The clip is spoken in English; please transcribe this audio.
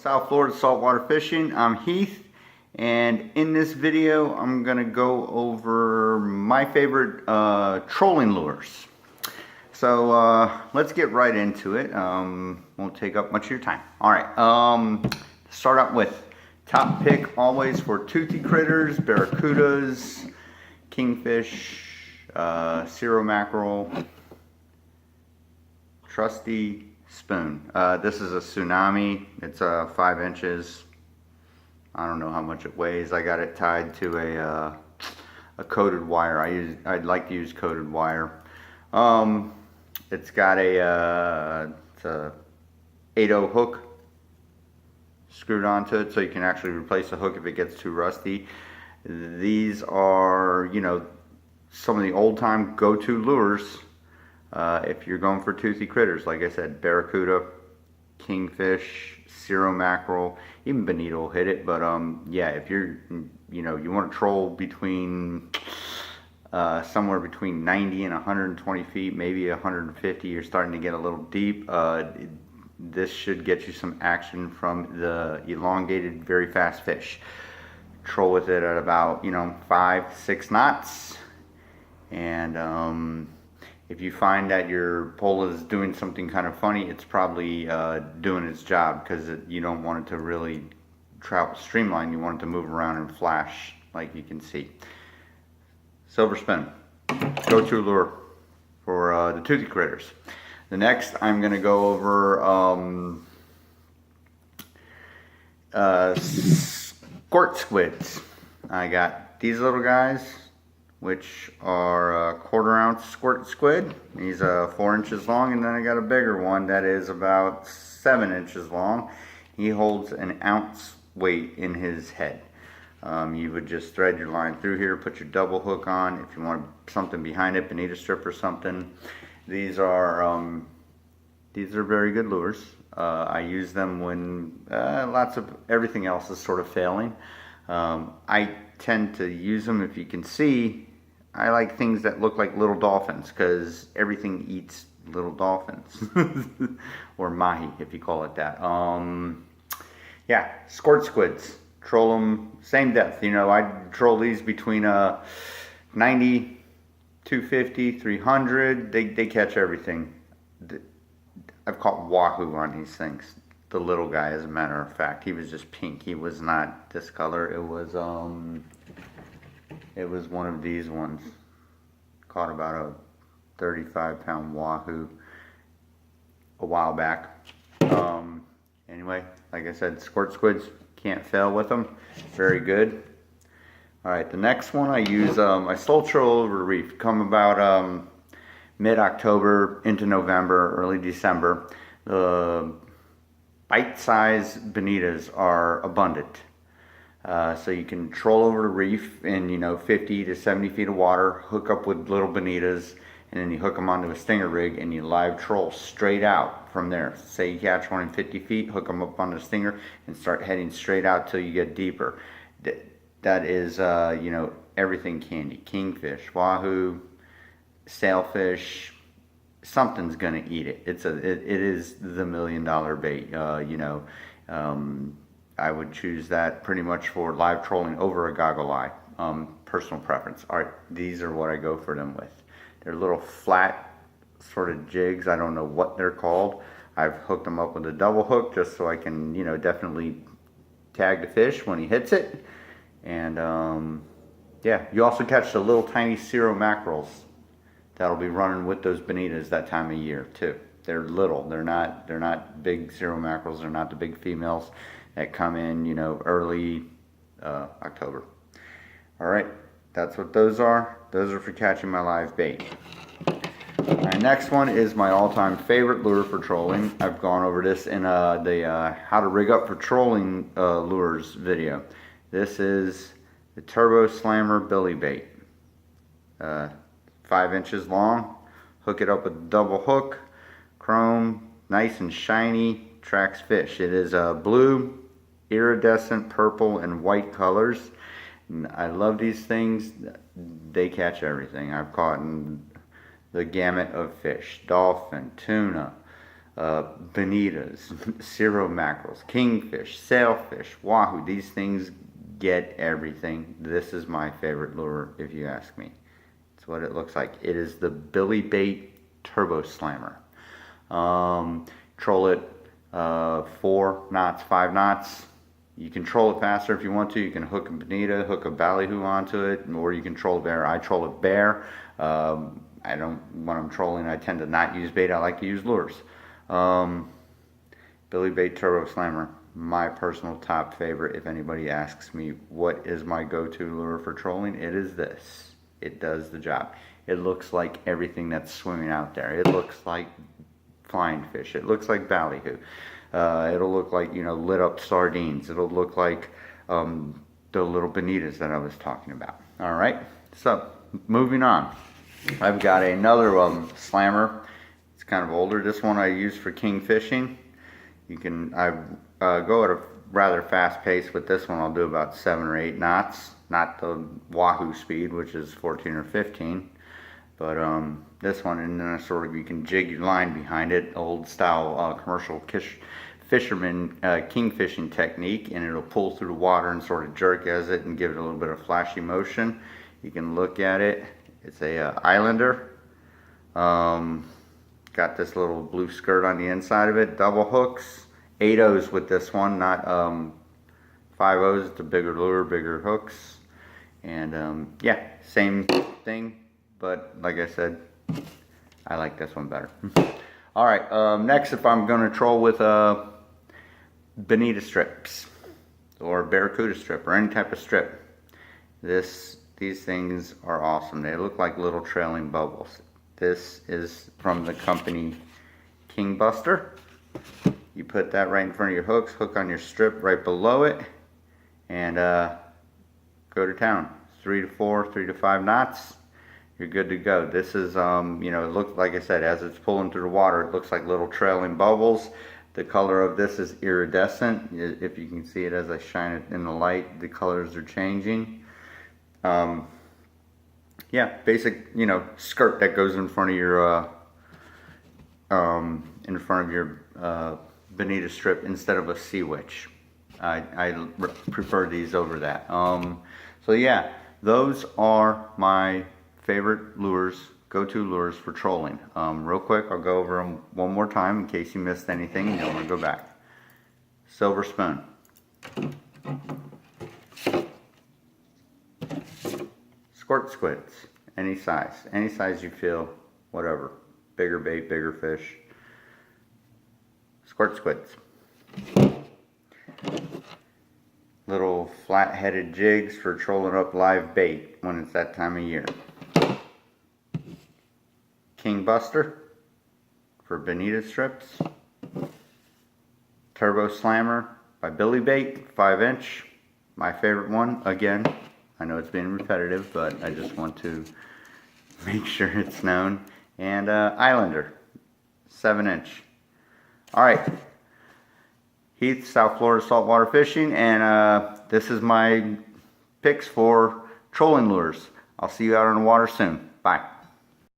South Florida Saltwater Fishing. I'm Heath, and in this video I'm going to go over my favorite trolling lures. So let's get right into it. Won't take up much of your time. Alright, start out with top pick always for toothy critters, barracudas, kingfish, cirro mackerel, trusty spoon. This is a Tsunami. It's 5 inches. I don't know how much it weighs. I got it tied to a coated wire. I'd like to use coated wire. It's got it's a 8/0 hook screwed onto it, so you can actually replace the hook if it gets too rusty. These are, you know, some of the old time go-to lures. If you're going for toothy critters, like I said, barracuda, kingfish, cirro mackerel, even bonita will hit it. But yeah, if you're, you know, you want to troll between somewhere between 90 and 120 feet, maybe 150, you're starting to get a little deep. This should get you some action from the elongated, very fast fish. Troll with it at about, you know, 5-6 knots, and if you find that your pole is doing something kind of funny, it's probably doing its job, because you don't want it to really travel streamline. You want it to move around and flash, like you can see. Silver spoon, go-to lure for the toothy critters. The next, I'm going to go over squids. I got these little guys, which are a 1/4 ounce squid. He's 4 inches long, and then I got a bigger one that is about 7 inches long. He holds an ounce weight in his head. You would just thread your line through here, put your double hook on. If you want something behind it, Bonita Strip or something. These are very good lures. I use them when lots of everything else is sort of failing. I tend to use them, if you can see, I like things that look like little dolphins, because everything eats little dolphins. Or mahi, if you call it that. Yeah, squids. Troll them, same depth. You know, I troll these between 90, 250, 300. They catch everything. I've caught wahoo on these things. The little guy, as a matter of fact, he was just pink. He was not this color. It was one of these ones. Caught about a 35-pound wahoo a while back. Anyway, like I said, squids, can't fail with them. Very good. All right, the next one I use, I stole troll over the reef. Come about mid-October into November, early December. The bite-sized bonitas are abundant. So you can troll over the reef in, you know, 50 to 70 feet of water, hook up with little bonitas, and then you hook them onto a stinger rig and you live troll straight out from there. Say you catch one in 50 feet, hook them up on the stinger and start heading straight out till you get deeper. That is, you know, everything candy. Kingfish, wahoo, sailfish, something's gonna eat it. It is the $1 million bait. You know, I would choose that pretty much for live trolling over a goggle eye. Personal preference. All right, these are what I go for them with. They're little flat sort of jigs. I don't know what they're called. I've hooked them up with a double hook just so I can, you know, definitely tag the fish when he hits it. And yeah, you also catch the little tiny cirro mackerels that'll be running with those bonitas that time of year too. They're little. They're not big cirro mackerels. They're not the big females that come in, you know, early October. All right, that's what those are. Those are for catching my live bait. My next one is my all-time favorite lure for trolling. I've gone over this in the how to rig up for trolling lures video. This is the Turbo Slammer Billybait. 5 inches long. Hook it up with a double hook. Chrome, nice and shiny, tracks fish. It is blue, iridescent, purple, and white colors. And I love these things. They catch everything. I've caught in the gamut of fish: dolphin, tuna, bonitas, cirro mackerels, kingfish, sailfish, wahoo. These things get everything. This is my favorite lure, if you ask me. It's what it looks like. It is the Billybait Turbo Slammer. Troll it 4 knots, 5 knots. You can troll it faster if you want to. You can hook a bonita, hook a ballyhoo onto it, or you can troll a bear. I troll a bear. I don't, when I'm trolling, I tend to not use bait. I like to use lures. Billybait Turbo Slammer, my personal top favorite. If anybody asks me what is my go-to lure for trolling, it is this. It does the job. It looks like everything that's swimming out there. It looks like flying fish. It looks like ballyhoo. It'll look like, you know, lit up sardines. It'll look like the little bonitas that I was talking about. All right, so moving on. I've got another slammer. It's kind of older. This one I use for king fishing. You can, I go at a rather fast pace with this one. I'll do about 7 or 8 knots. Not the wahoo speed, which is 14 or 15. But this one, and then sort of, you can jig your line behind it, old style commercial fisherman king fishing technique, and it'll pull through the water and sort of jerk as it and give it a little bit of flashy motion. You can look at it. It's a Islander. Got this little blue skirt on the inside of it. Double hooks, 8 O's with this one, not 5 O's. It's a bigger lure, bigger hooks, and yeah, same thing. But like I said, I like this one better. All right, next, if I'm going to troll with Bonita strips or Barracuda strip or any type of strip, these things are awesome. They look like little trailing bubbles. This is from the company King Buster. You put that right in front of your hooks, hook on your strip right below it, and go to town. 3 to 4, 3 to 5 knots. You're good to go. This is, you know, it looks, like I said, as it's pulling through the water, it looks like little trailing bubbles. The color of this is iridescent. If you can see it as I shine it in the light, the colors are changing. Yeah, basic, you know, skirt that goes in front of your, Bonita strip instead of a sea witch. I prefer these over that. So yeah, those are my favorite lures, go-to lures for trolling. Real quick, I'll go over them one more time in case you missed anything and you don't want to go back. Silver spoon. Squids, any size you feel, whatever. Bigger bait, bigger fish. Squids. Little flat-headed jigs for trolling up live bait when it's that time of year. King Buster for bonita strips. Turbo Slammer by Billybait, 5-inch. My favorite one, again. I know it's being repetitive, but I just want to make sure it's known. And Islander, 7-inch. Alright, Heath, South Florida saltwater fishing, and this is my picks for trolling lures. I'll see you out on the water soon. Bye.